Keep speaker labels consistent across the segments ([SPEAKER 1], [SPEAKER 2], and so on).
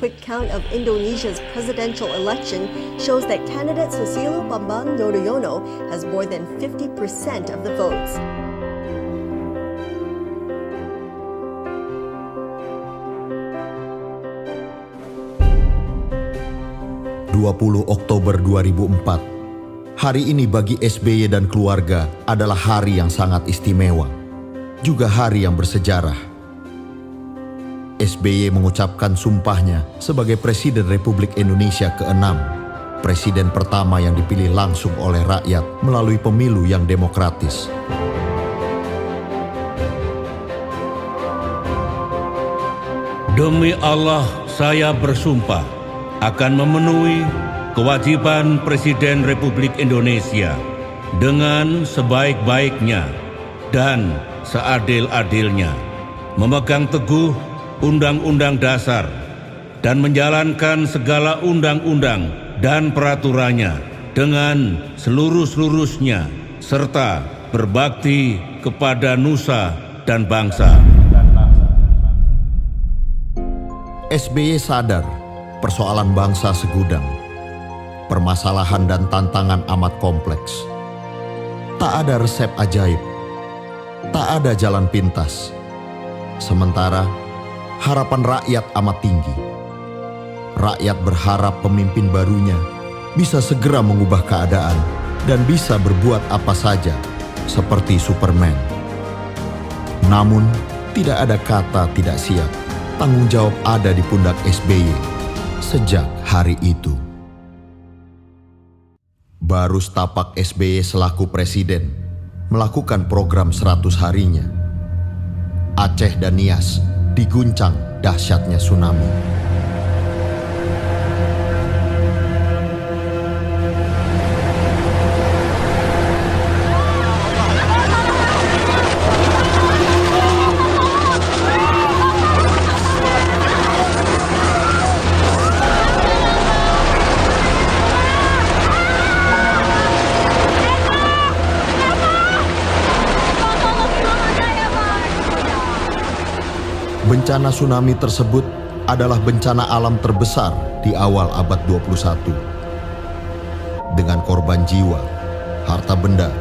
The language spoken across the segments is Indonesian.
[SPEAKER 1] quick count of Indonesia's presidential election shows that candidate Susilo Bambang Yudhoyono has more than 50% of the votes.
[SPEAKER 2] Oktober 2004. Hari ini bagi SBY dan keluarga adalah hari yang sangat istimewa, juga hari yang bersejarah. SBY mengucapkan sumpahnya sebagai Presiden Republik Indonesia ke-6, presiden pertama yang dipilih langsung oleh rakyat melalui pemilu yang demokratis.
[SPEAKER 3] Demi Allah, saya bersumpah akan memenuhi kewajiban Presiden Republik Indonesia dengan sebaik-baiknya dan seadil-adilnya, memegang teguh Undang-Undang Dasar dan menjalankan segala undang-undang dan peraturannya dengan seluruh-seluruhnya, serta berbakti kepada nusa dan bangsa.
[SPEAKER 2] SBY sadar persoalan bangsa segudang, permasalahan dan tantangan amat kompleks. Tak ada resep ajaib, tak ada jalan pintas. Sementara harapan rakyat amat tinggi. Rakyat berharap pemimpin barunya bisa segera mengubah keadaan dan bisa berbuat apa saja seperti Superman. Namun tidak ada kata tidak siap. Tanggung jawab ada di pundak SBY sejak hari itu. Baru setapak SBY selaku presiden melakukan program 100 harinya, Aceh dan Nias diguncang dahsyatnya tsunami. Bencana tsunami tersebut adalah bencana alam terbesar di awal abad 21. Dengan korban jiwa, harta benda,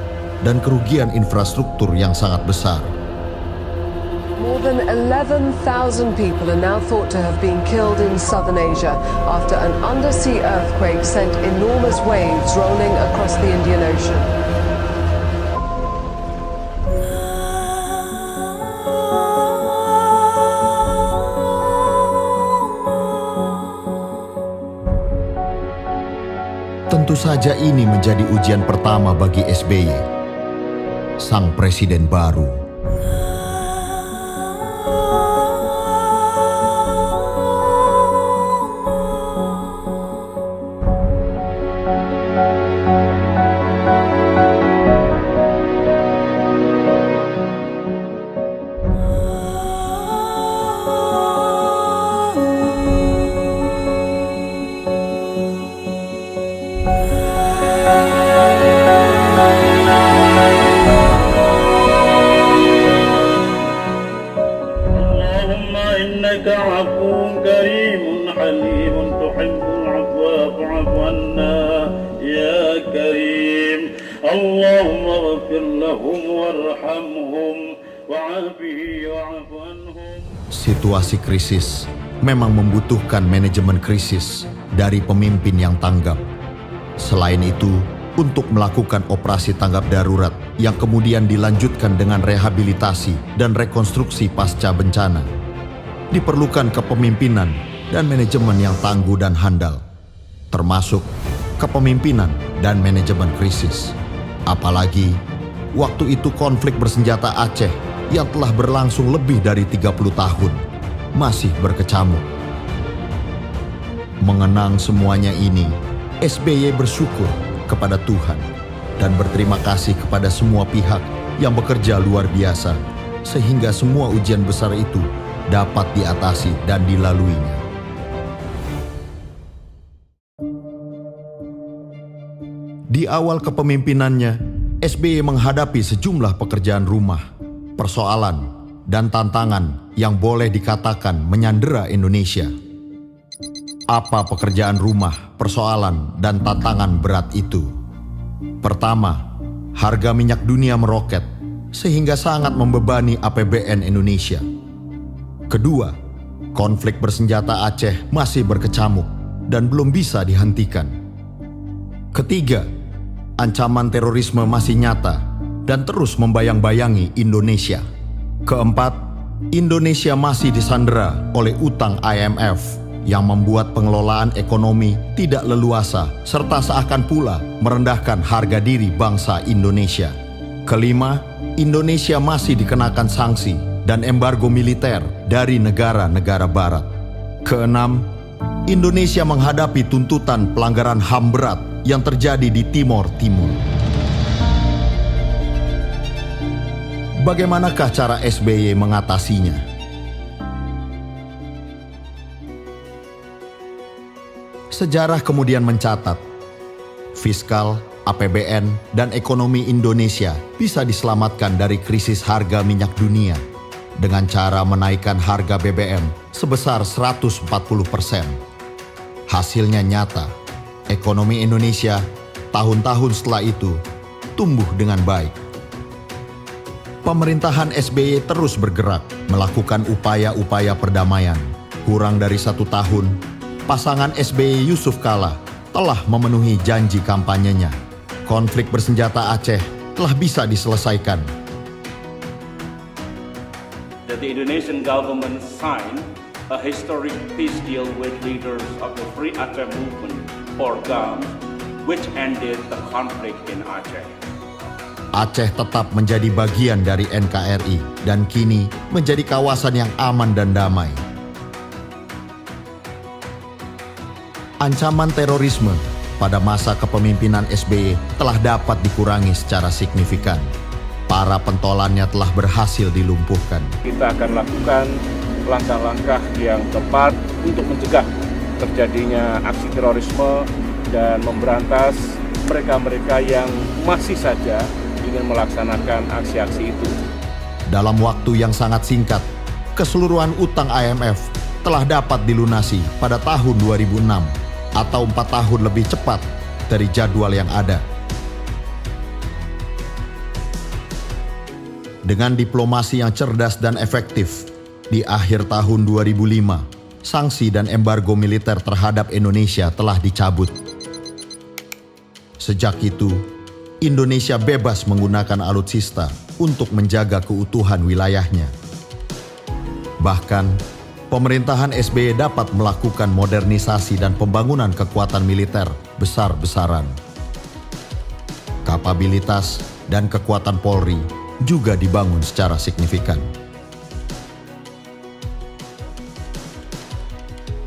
[SPEAKER 2] dan kerugian infrastruktur yang sangat besar.
[SPEAKER 4] More than 11,000 people are now thought to have been killed in southern Asia after an undersea earthquake sent enormous waves rolling across the Indian Ocean.
[SPEAKER 2] Tentu saja ini menjadi ujian pertama bagi SBY, sang presiden baru. Situasi krisis memang membutuhkan manajemen krisis dari pemimpin yang tanggap. Selain itu, untuk melakukan operasi tanggap darurat yang kemudian dilanjutkan dengan rehabilitasi dan rekonstruksi pasca bencana, diperlukan kepemimpinan dan manajemen yang tangguh dan handal, termasuk kepemimpinan dan manajemen krisis. Apalagi waktu itu konflik bersenjata Aceh yang telah berlangsung lebih dari 30 tahun masih berkecamuk. Mengenang semuanya ini, SBY bersyukur kepada Tuhan dan berterima kasih kepada semua pihak yang bekerja luar biasa sehingga semua ujian besar itu dapat diatasi dan dilaluinya. Di awal kepemimpinannya, SBY menghadapi sejumlah pekerjaan rumah, persoalan, dan tantangan yang boleh dikatakan menyandera Indonesia. Apa pekerjaan rumah, persoalan, dan tantangan berat itu? Pertama, harga minyak dunia meroket sehingga sangat membebani APBN Indonesia. Kedua, konflik bersenjata Aceh masih berkecamuk dan belum bisa dihentikan. Ketiga, ancaman terorisme masih nyata dan terus membayang-bayangi Indonesia. Keempat, Indonesia masih disandera oleh utang IMF yang membuat pengelolaan ekonomi tidak leluasa serta seakan pula merendahkan harga diri bangsa Indonesia. Kelima, Indonesia masih dikenakan sanksi dan embargo militer dari negara-negara barat. Keenam, Indonesia menghadapi tuntutan pelanggaran HAM berat yang terjadi di Timor Timur. Bagaimanakah cara SBY mengatasinya? Sejarah kemudian mencatat, fiskal, APBN, dan ekonomi Indonesia bisa diselamatkan dari krisis harga minyak dunia dengan cara menaikkan harga BBM sebesar 140%. Hasilnya nyata, ekonomi Indonesia tahun-tahun setelah itu tumbuh dengan baik. Pemerintahan SBY terus bergerak melakukan upaya-upaya perdamaian. Kurang dari 1 tahun, pasangan SBY Yusuf Kala telah memenuhi janji kampanyenya. Konflik bersenjata Aceh telah bisa diselesaikan.
[SPEAKER 5] That the Indonesian government signed a historic peace deal with leaders of the Free Aceh Movement, or GAM, which ended the conflict in Aceh.
[SPEAKER 2] Aceh tetap menjadi bagian dari NKRI dan kini menjadi kawasan yang aman dan damai. Ancaman terorisme pada masa kepemimpinan SBY telah dapat dikurangi secara signifikan. Para pentolannya telah berhasil dilumpuhkan.
[SPEAKER 5] Kita akan lakukan langkah-langkah yang tepat untuk mencegah terjadinya aksi terorisme dan memberantas mereka-mereka yang masih saja ingin melaksanakan aksi-aksi itu.
[SPEAKER 2] Dalam waktu yang sangat singkat, keseluruhan utang IMF telah dapat dilunasi pada tahun 2006 atau 4 tahun lebih cepat dari jadwal yang ada. Dengan diplomasi yang cerdas dan efektif, di akhir tahun 2005, sanksi dan embargo militer terhadap Indonesia telah dicabut. Sejak itu, Indonesia bebas menggunakan alutsista untuk menjaga keutuhan wilayahnya. Bahkan, pemerintahan SBY dapat melakukan modernisasi dan pembangunan kekuatan militer besar-besaran. Kapabilitas dan kekuatan Polri juga dibangun secara signifikan.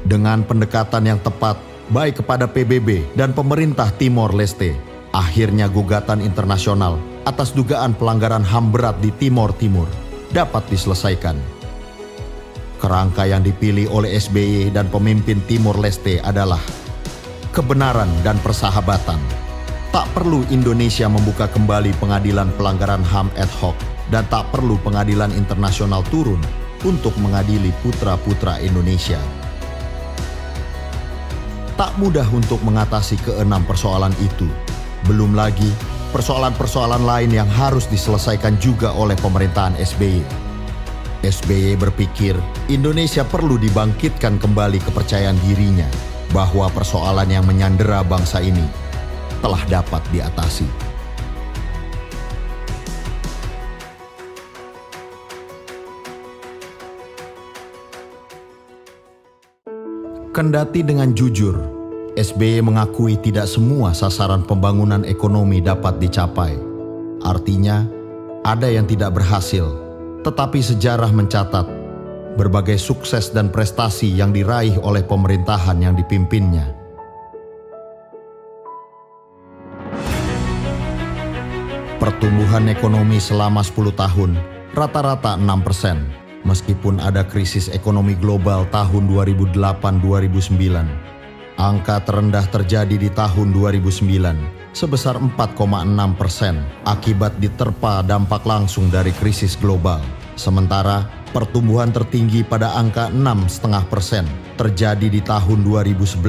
[SPEAKER 2] Dengan pendekatan yang tepat, baik kepada PBB dan pemerintah Timor Leste, akhirnya gugatan internasional atas dugaan pelanggaran HAM berat di Timor Timur dapat diselesaikan. Kerangka yang dipilih oleh SBY dan pemimpin Timor Leste adalah kebenaran dan persahabatan. Tak perlu Indonesia membuka kembali pengadilan pelanggaran HAM ad hoc dan tak perlu pengadilan internasional turun untuk mengadili putra-putra Indonesia. Tak mudah untuk mengatasi keenam persoalan itu. Belum lagi persoalan-persoalan lain yang harus diselesaikan juga oleh pemerintahan SBY. SBY berpikir Indonesia perlu dibangkitkan kembali kepercayaan dirinya bahwa persoalan yang menyandera bangsa ini telah dapat diatasi. Kendati dengan jujur, SBY mengakui tidak semua sasaran pembangunan ekonomi dapat dicapai. Artinya, ada yang tidak berhasil, tetapi sejarah mencatat berbagai sukses dan prestasi yang diraih oleh pemerintahan yang dipimpinnya. Pertumbuhan ekonomi selama 10 tahun rata-rata 6%, meskipun ada krisis ekonomi global tahun 2008-2009. Angka terendah terjadi di tahun 2009, sebesar 4,6% akibat diterpa dampak langsung dari krisis global. Sementara Pertumbuhan tertinggi pada angka 6,5% terjadi di tahun 2011.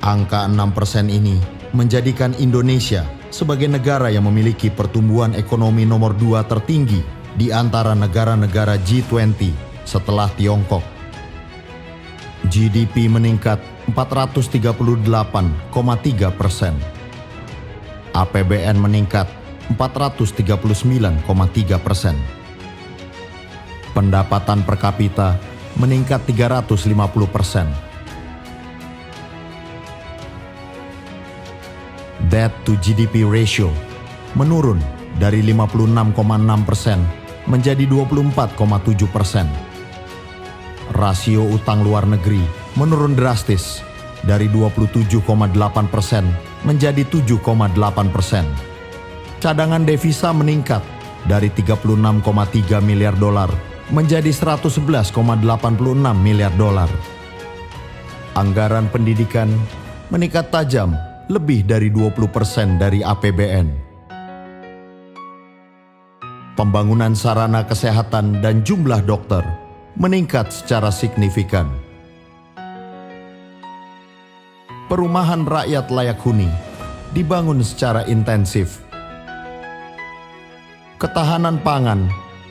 [SPEAKER 2] Angka 6% ini menjadikan Indonesia sebagai negara yang memiliki pertumbuhan ekonomi nomor 2 tertinggi di antara negara-negara G20 setelah Tiongkok. GDP meningkat 438,3%. APBN meningkat 439,3%. Pendapatan per kapita meningkat 350%. Debt to GDP ratio menurun dari 56,6% menjadi 24,7%. Rasio utang luar negeri menurun drastis dari 27,8% menjadi 7,8%. Cadangan devisa meningkat dari 36,3 miliar dolar menjadi 111,86 miliar dolar. Anggaran pendidikan meningkat tajam lebih dari 20% dari APBN. Pembangunan sarana kesehatan dan jumlah dokter meningkat secara signifikan. Perumahan rakyat layak huni dibangun secara intensif. Ketahanan pangan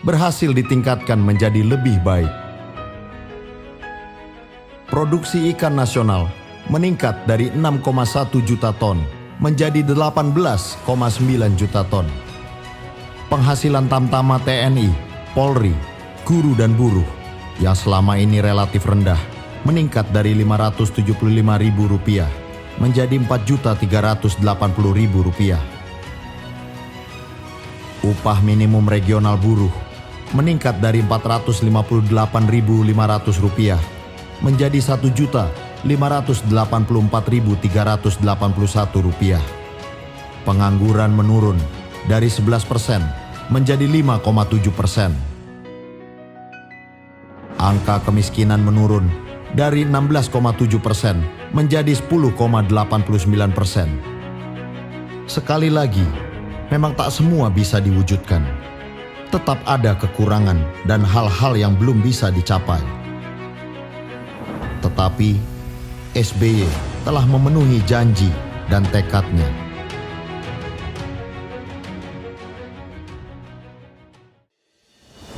[SPEAKER 2] berhasil ditingkatkan menjadi lebih baik. Produksi ikan nasional meningkat dari 6,1 juta ton menjadi 18,9 juta ton. Penghasilan tamtama TNI, Polri, guru dan buruh yang selama ini relatif rendah meningkat dari Rp575.000 menjadi Rp4.380.000. Upah minimum regional buruh meningkat dari Rp458.500 menjadi Rp1.584.381. Pengangguran menurun dari 11% menjadi 5,7%. Angka kemiskinan menurun dari 16,7% menjadi 10,89%. Sekali lagi, memang tak semua bisa diwujudkan. Tetap ada kekurangan dan hal-hal yang belum bisa dicapai. Tetapi SBY telah memenuhi janji dan tekadnya.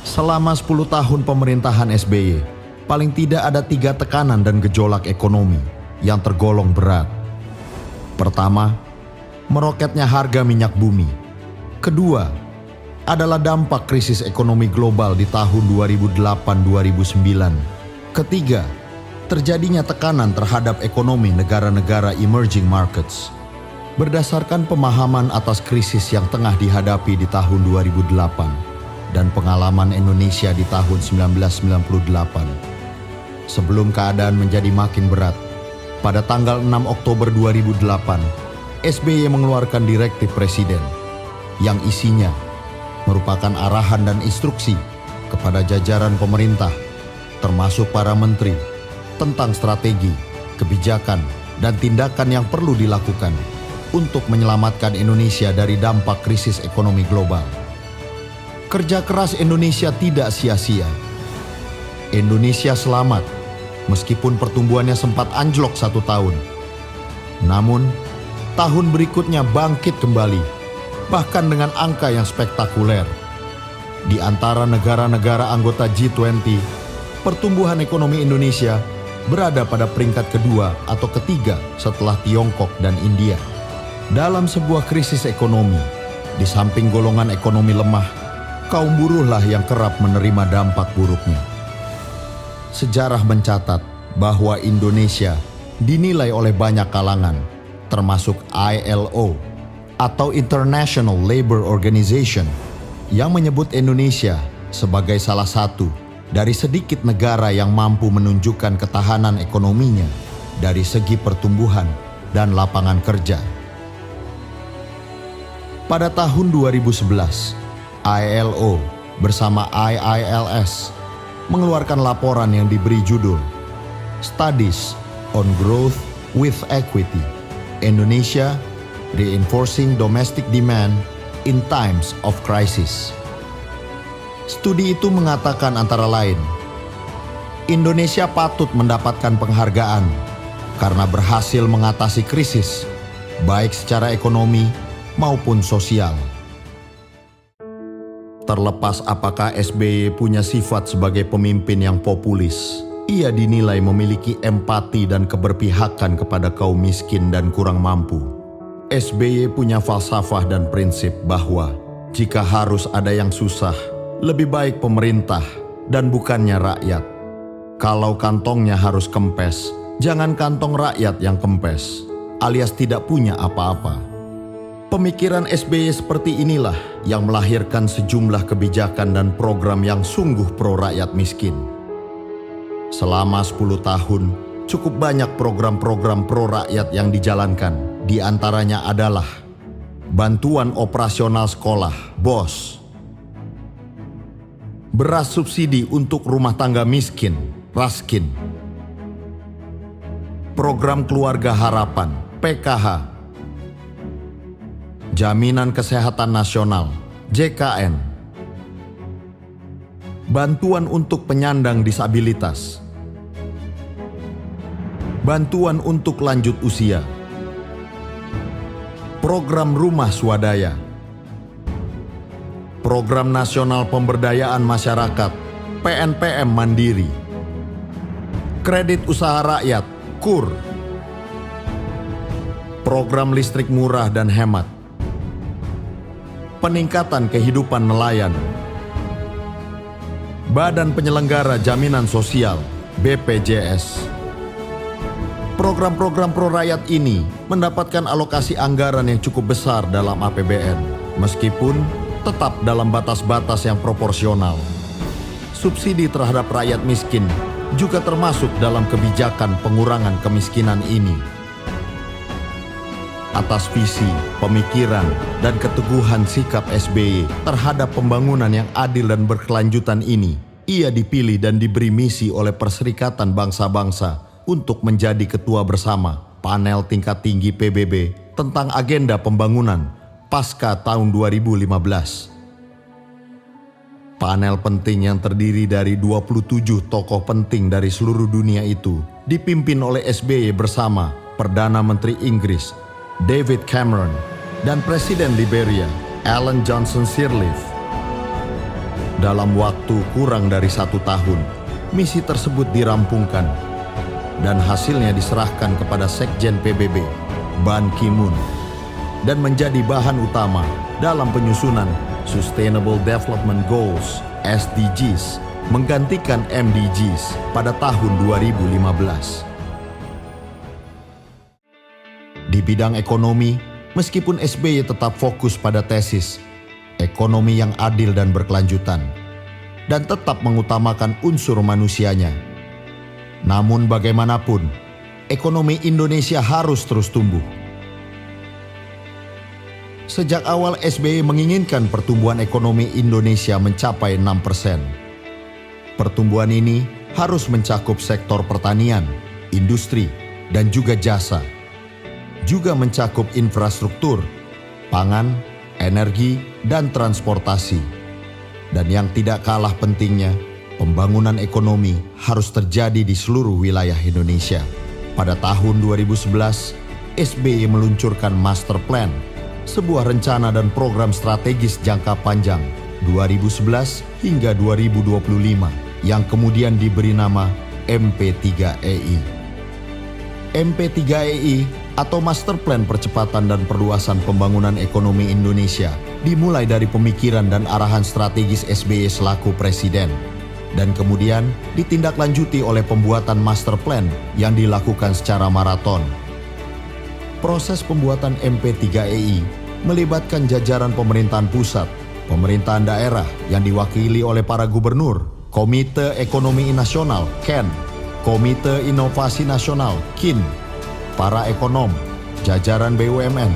[SPEAKER 2] Selama 10 tahun pemerintahan SBY, paling tidak ada 3 tekanan dan gejolak ekonomi yang tergolong berat. Pertama, meroketnya harga minyak bumi. Kedua, adalah dampak krisis ekonomi global di tahun 2008-2009. Ketiga, terjadinya tekanan terhadap ekonomi negara-negara emerging markets. Berdasarkan pemahaman atas krisis yang tengah dihadapi di tahun 2008 dan pengalaman Indonesia di tahun 1998, sebelum keadaan menjadi makin berat, pada tanggal 6 Oktober 2008, SBY mengeluarkan direktif presiden yang isinya merupakan arahan dan instruksi kepada jajaran pemerintah, termasuk para menteri, tentang strategi, kebijakan, dan tindakan yang perlu dilakukan untuk menyelamatkan Indonesia dari dampak krisis ekonomi global. Kerja keras Indonesia tidak sia-sia. Indonesia selamat meskipun pertumbuhannya sempat anjlok 1 tahun. Namun, tahun berikutnya bangkit kembali, bahkan dengan angka yang spektakuler. Di antara negara-negara anggota G20, pertumbuhan ekonomi Indonesia berada pada peringkat kedua atau ketiga setelah Tiongkok dan India. Dalam sebuah krisis ekonomi, di samping golongan ekonomi lemah, kaum buruhlah yang kerap menerima dampak buruknya. Sejarah mencatat bahwa Indonesia dinilai oleh banyak kalangan, termasuk ILO atau International Labour Organization, yang menyebut Indonesia sebagai salah satu dari sedikit negara yang mampu menunjukkan ketahanan ekonominya dari segi pertumbuhan dan lapangan kerja. Pada tahun 2011, ILO bersama IILS mengeluarkan laporan yang diberi judul Studies on Growth with Equity, Indonesia Reinforcing Domestic Demand in Times of Crisis. Studi itu mengatakan antara lain, Indonesia patut mendapatkan penghargaan karena berhasil mengatasi krisis, baik secara ekonomi maupun sosial. Terlepas apakah SBY punya sifat sebagai pemimpin yang populis, ia dinilai memiliki empati dan keberpihakan kepada kaum miskin dan kurang mampu. SBY punya falsafah dan prinsip bahwa jika harus ada yang susah, lebih baik pemerintah dan bukannya rakyat. Kalau kantongnya harus kempes, jangan kantong rakyat yang kempes, alias tidak punya apa-apa. Pemikiran SBY seperti inilah yang melahirkan sejumlah kebijakan dan program yang sungguh pro rakyat miskin. Selama 10 tahun, cukup banyak program-program pro rakyat yang dijalankan. Di antaranya adalah bantuan operasional sekolah, BOS, beras subsidi untuk rumah tangga miskin, Raskin, program keluarga harapan, PKH, Jaminan Kesehatan Nasional, JKN, bantuan untuk penyandang disabilitas, bantuan untuk lanjut usia, program rumah swadaya, program nasional pemberdayaan masyarakat, PNPM Mandiri, kredit usaha rakyat, KUR, program listrik murah dan hemat, peningkatan kehidupan nelayan, Badan Penyelenggara Jaminan Sosial, BPJS. Program-program pro rakyat ini mendapatkan alokasi anggaran yang cukup besar dalam APBN, meskipun tetap dalam batas-batas yang proporsional. Subsidi terhadap rakyat miskin juga termasuk dalam kebijakan pengurangan kemiskinan ini. Atas visi, pemikiran, dan keteguhan sikap SBY terhadap pembangunan yang adil dan berkelanjutan ini, ia dipilih dan diberi misi oleh Perserikatan Bangsa-Bangsa untuk menjadi ketua bersama panel tingkat tinggi PBB tentang agenda pembangunan pasca tahun 2015. Panel penting yang terdiri dari 27 tokoh penting dari seluruh dunia itu dipimpin oleh SBY bersama Perdana Menteri Inggris David Cameron dan Presiden Liberia Ellen Johnson Sirleaf. Dalam waktu kurang dari 1 tahun, misi tersebut dirampungkan dan hasilnya diserahkan kepada Sekjen PBB Ban Ki-moon dan menjadi bahan utama dalam penyusunan Sustainable Development Goals (SDGs) menggantikan MDGs pada tahun 2015. Di bidang ekonomi, meskipun SBY tetap fokus pada tesis ekonomi yang adil dan berkelanjutan dan tetap mengutamakan unsur manusianya, namun bagaimanapun, ekonomi Indonesia harus terus tumbuh. Sejak awal SBY menginginkan pertumbuhan ekonomi Indonesia mencapai 6%. Pertumbuhan ini harus mencakup sektor pertanian, industri, dan juga jasa. Juga mencakup infrastruktur, pangan, energi, dan transportasi. Dan yang tidak kalah pentingnya, pembangunan ekonomi harus terjadi di seluruh wilayah Indonesia. Pada tahun 2011, SBY meluncurkan Master Plan, sebuah rencana dan program strategis jangka panjang 2011 hingga 2025 yang kemudian diberi nama MP3EI. MP3EI atau Master Plan Percepatan dan Perluasan Pembangunan Ekonomi Indonesia dimulai dari pemikiran dan arahan strategis SBY selaku Presiden dan kemudian ditindaklanjuti oleh pembuatan Master Plan yang dilakukan secara maraton. Proses pembuatan MP3EI melibatkan jajaran pemerintahan pusat, pemerintahan daerah yang diwakili oleh para gubernur, Komite Ekonomi Nasional (KEN), Komite Inovasi Nasional (KIN), para ekonom, jajaran BUMN,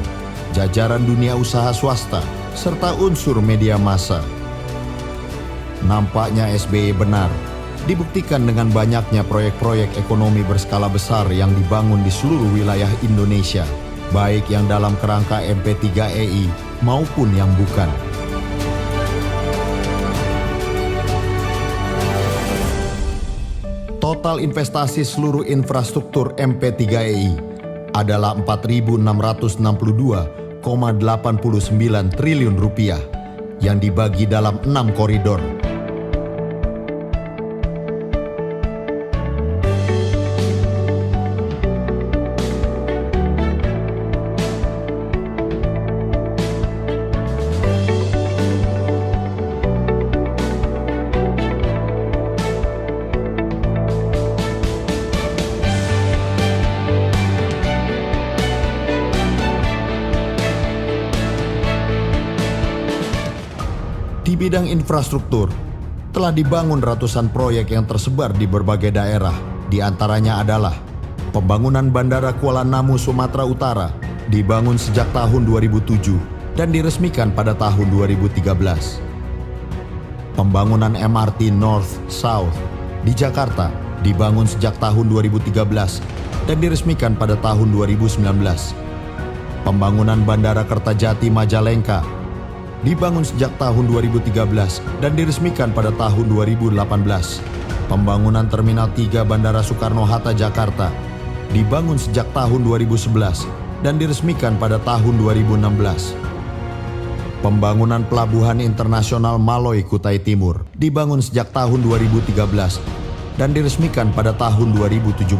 [SPEAKER 2] jajaran dunia usaha swasta, serta unsur media massa. Nampaknya SBY benar, dibuktikan dengan banyaknya proyek-proyek ekonomi berskala besar yang dibangun di seluruh wilayah Indonesia, baik yang dalam kerangka MP3EI maupun yang bukan. Total investasi seluruh infrastruktur MP3EI adalah 4.662,89 triliun rupiah yang dibagi dalam 6 koridor. Di bidang infrastruktur, telah dibangun ratusan proyek yang tersebar di berbagai daerah. Di antaranya adalah pembangunan Bandara Kuala Namu, Sumatera Utara, dibangun sejak tahun 2007 dan diresmikan pada tahun 2013. Pembangunan MRT North-South di Jakarta dibangun sejak tahun 2013 dan diresmikan pada tahun 2019. Pembangunan Bandara Kertajati Majalengka dibangun sejak tahun 2013 dan diresmikan pada tahun 2018. Pembangunan Terminal 3 Bandara Soekarno-Hatta Jakarta dibangun sejak tahun 2011 dan diresmikan pada tahun 2016. Pembangunan Pelabuhan Internasional Maloi Kutai Timur dibangun sejak tahun 2013 dan diresmikan pada tahun 2017.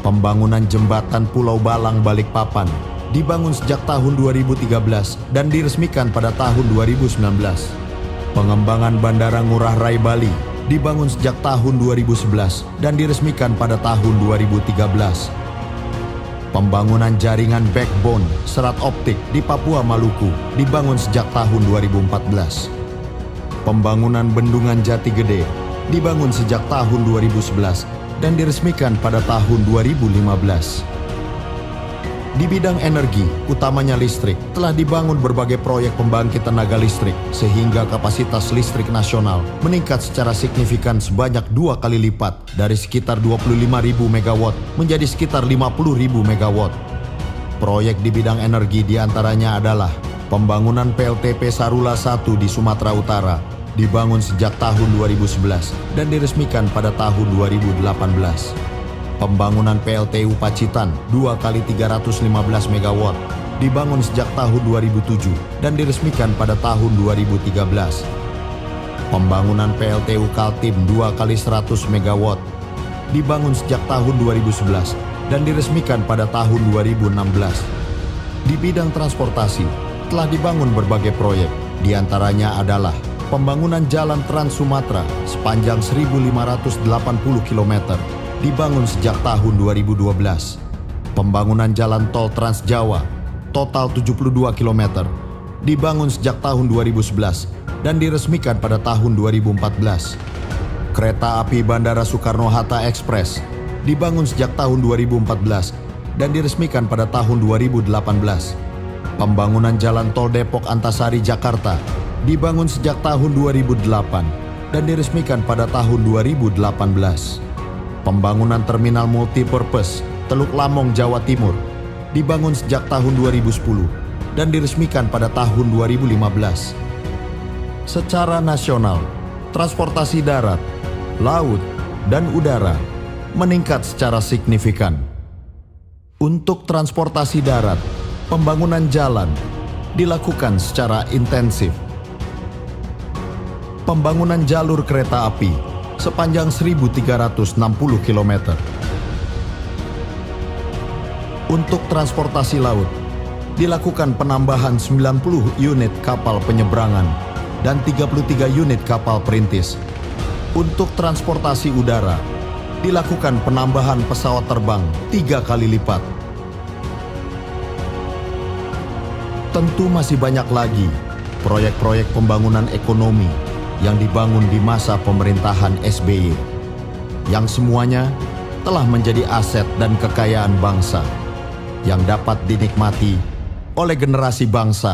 [SPEAKER 2] Pembangunan Jembatan Pulau Balang Balikpapan dibangun sejak tahun 2013 dan diresmikan pada tahun 2019. Pengembangan Bandara Ngurah Rai Bali dibangun sejak tahun 2011 dan diresmikan pada tahun 2013. Pembangunan jaringan backbone serat optik di Papua Maluku dibangun sejak tahun 2014. Pembangunan Bendungan Jati Gede dibangun sejak tahun 2011 dan diresmikan pada tahun 2015. Di bidang energi, utamanya listrik, telah dibangun berbagai proyek pembangkit tenaga listrik sehingga kapasitas listrik nasional meningkat secara signifikan sebanyak 2 kali lipat dari sekitar 25.000 MW menjadi sekitar 50.000 MW. Proyek di bidang energi diantaranya adalah pembangunan PLTP Sarula 1 di Sumatera Utara, dibangun sejak tahun 2011 dan diresmikan pada tahun 2018. Pembangunan PLTU Pacitan 2 kali 315 MW dibangun sejak tahun 2007 dan diresmikan pada tahun 2013. Pembangunan PLTU Kaltim 2 kali 100 MW dibangun sejak tahun 2011 dan diresmikan pada tahun 2016. Di bidang transportasi telah dibangun berbagai proyek, diantaranya adalah pembangunan Jalan Trans Sumatera sepanjang 1.580 km dibangun sejak tahun 2012. Pembangunan Jalan Tol Trans Jawa total 72 km dibangun sejak tahun 2011 dan diresmikan pada tahun 2014. Kereta api Bandara Soekarno-Hatta Express dibangun sejak tahun 2014 dan diresmikan pada tahun 2018. Pembangunan Jalan Tol Depok Antasari Jakarta dibangun sejak tahun 2008 dan diresmikan pada tahun 2018. Pembangunan Terminal Multipurpose Teluk Lamong, Jawa Timur dibangun sejak tahun 2010 dan diresmikan pada tahun 2015. Secara nasional, transportasi darat, laut, dan udara meningkat secara signifikan. Untuk transportasi darat, pembangunan jalan dilakukan secara intensif. Pembangunan jalur kereta api sepanjang 1.360 km. Untuk transportasi laut, dilakukan penambahan 90 unit kapal penyeberangan dan 33 unit kapal perintis. Untuk transportasi udara, dilakukan penambahan pesawat terbang 3 kali lipat. Tentu masih banyak lagi proyek-proyek pembangunan ekonomi yang dibangun di masa pemerintahan SBY, yang semuanya telah menjadi aset dan kekayaan bangsa yang dapat dinikmati oleh generasi bangsa